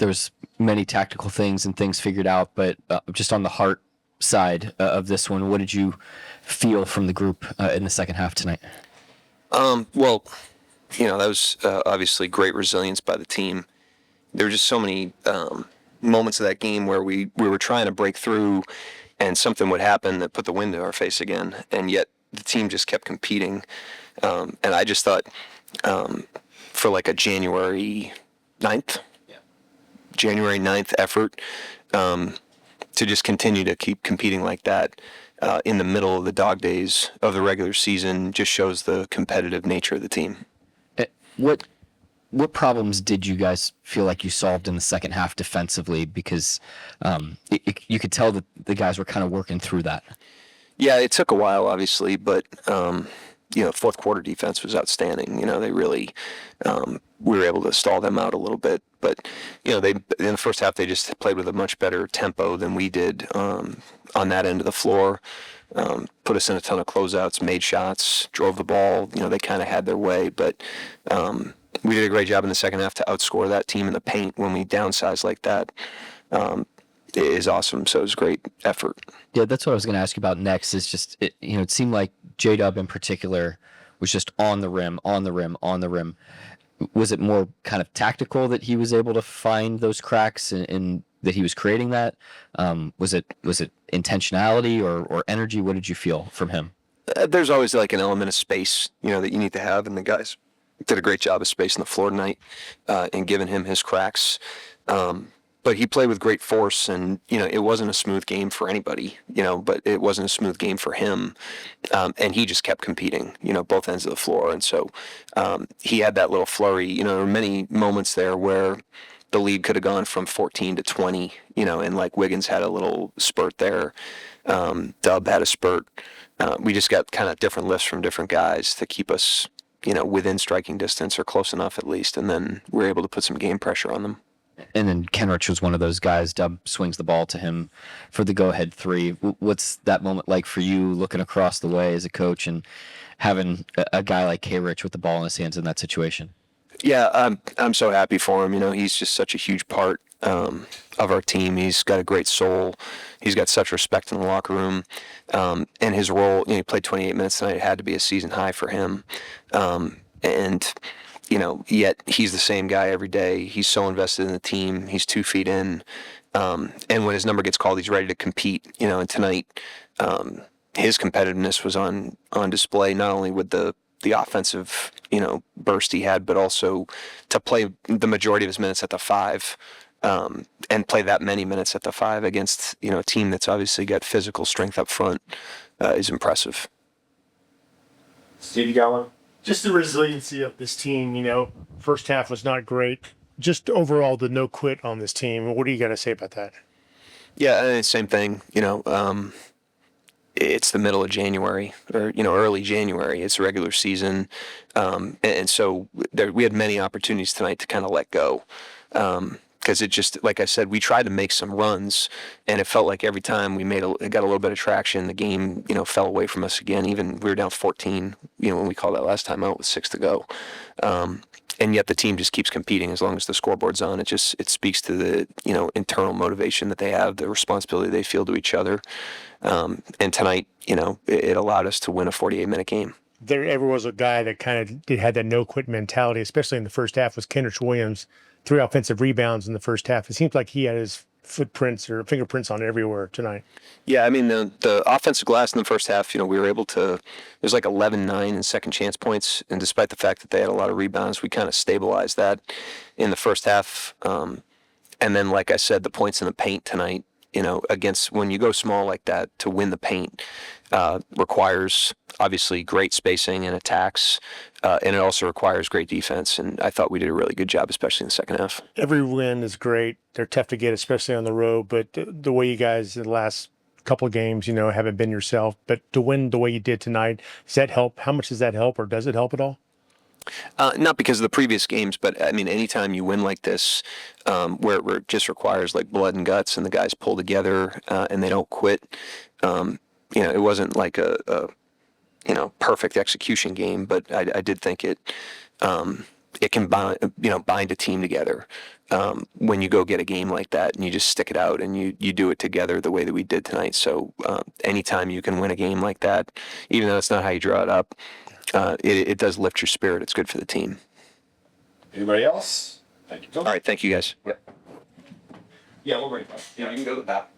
there's many tactical things and things figured out, but just on the heart side of this one, what did you feel from the group in the second half tonight? Well, that was obviously great resilience by the team. There were just so many moments of that game where we were trying to break through and something would happen that put the wind in our face again, and yet the team just kept competing. And I just thought for like a January 9th effort to just continue to keep competing like that in the middle of the dog days of the regular season just shows the competitive nature of the team. What problems did you guys feel like you solved in the second half defensively? Because you could tell that the guys were kind of working through that. Yeah, it took a while, obviously, but fourth quarter defense was outstanding. They really we were able to stall them out a little bit, but they in the first half they just played with a much better tempo than we did on that end of the floor. Put us in a ton of closeouts, made shots, drove the ball. They kind of had their way, but we did a great job in the second half to outscore that team in the paint when we downsized like that. It is awesome. So it was a great effort. Yeah, that's what I was going to ask you about next. Is just it seemed like J-Dub in particular was just on the rim. Was it more kind of tactical that he was able to find those cracks and that he was creating that? Was it intentionality or energy? What did you feel from him? There's always like an element of space, that you need to have, and the guys did a great job of spacing the floor tonight and giving him his cracks. But he played with great force, and it wasn't a smooth game for anybody, but it wasn't a smooth game for him, and he just kept competing, both ends of the floor, and so he had that little flurry. There were many moments there where the lead could have gone from 14 to 20, and like Wiggins had a little spurt there, Dub had a spurt. We just got kind of different lifts from different guys to keep us, within striking distance or close enough at least, and then we were able to put some game pressure on them. And then Kenrich was one of those guys. Dub swings the ball to him for the go-ahead three. What's that moment like for you, looking across the way as a coach and having a guy like Kenrich with the ball in his hands in that situation? Yeah, I'm so happy for him. He's just such a huge part of our team. He's got a great soul. He's got such respect in the locker room. And his role, he played 28 minutes tonight. It had to be a season high for him. Yet he's the same guy every day. He's so invested in the team. He's 2 feet in. And when his number gets called, he's ready to compete. And tonight, his competitiveness was on display, not only with the offensive, burst he had, but also to play the majority of his minutes at the 5, and play that many minutes at the 5 against, a team that's obviously got physical strength up front is impressive. Steve, you got one? Just the resiliency of this team, first half was not great. Just overall, the no quit on this team. What do you got to say about that? Yeah, same thing. It's the middle of January or, early January. It's a regular season. And so we had many opportunities tonight to kind of let go. Because it just, like I said, we tried to make some runs, and it felt like every time we got a little bit of traction, the game, fell away from us again. Even we were down 14, when we called that last time out with 6 to go. And yet the team just keeps competing as long as the scoreboard's on. It speaks to the, internal motivation that they have, the responsibility they feel to each other. And tonight, it allowed us to win a 48-minute game. There ever was a guy that kind of had that no-quit mentality, especially in the first half, was Kenrich Williams. 3 offensive rebounds in the first half. It seems like he had his footprints or fingerprints on everywhere tonight. Yeah, I mean, the offensive glass in the first half, we were able to, it was like 11-9 in second chance points, and despite the fact that they had a lot of rebounds, we kind of stabilized that in the first half. And then, like I said, the points in the paint tonight, against when you go small like that, to win the paint requires obviously great spacing and attacks, and it also requires great defense. And I thought we did a really good job, especially in the second half. Every win is great. They're tough to get, especially on the road. But the way you guys in the last couple of games, haven't been yourself. But to win the way you did tonight, does that help? How much does that help, or does it help at all? Not because of the previous games, but I mean, anytime you win like this, where it just requires like blood and guts, and the guys pull together and they don't quit. It wasn't like a perfect execution game, but I did think it it can bind a team together when you go get a game like that and you just stick it out and you do it together the way that we did tonight. So anytime you can win a game like that, even though it's not how you draw it up, it does lift your spirit. It's good for the team. Anybody else? Thank you. All right, thank you guys. Yeah, we're ready. Yeah, you can go to the back.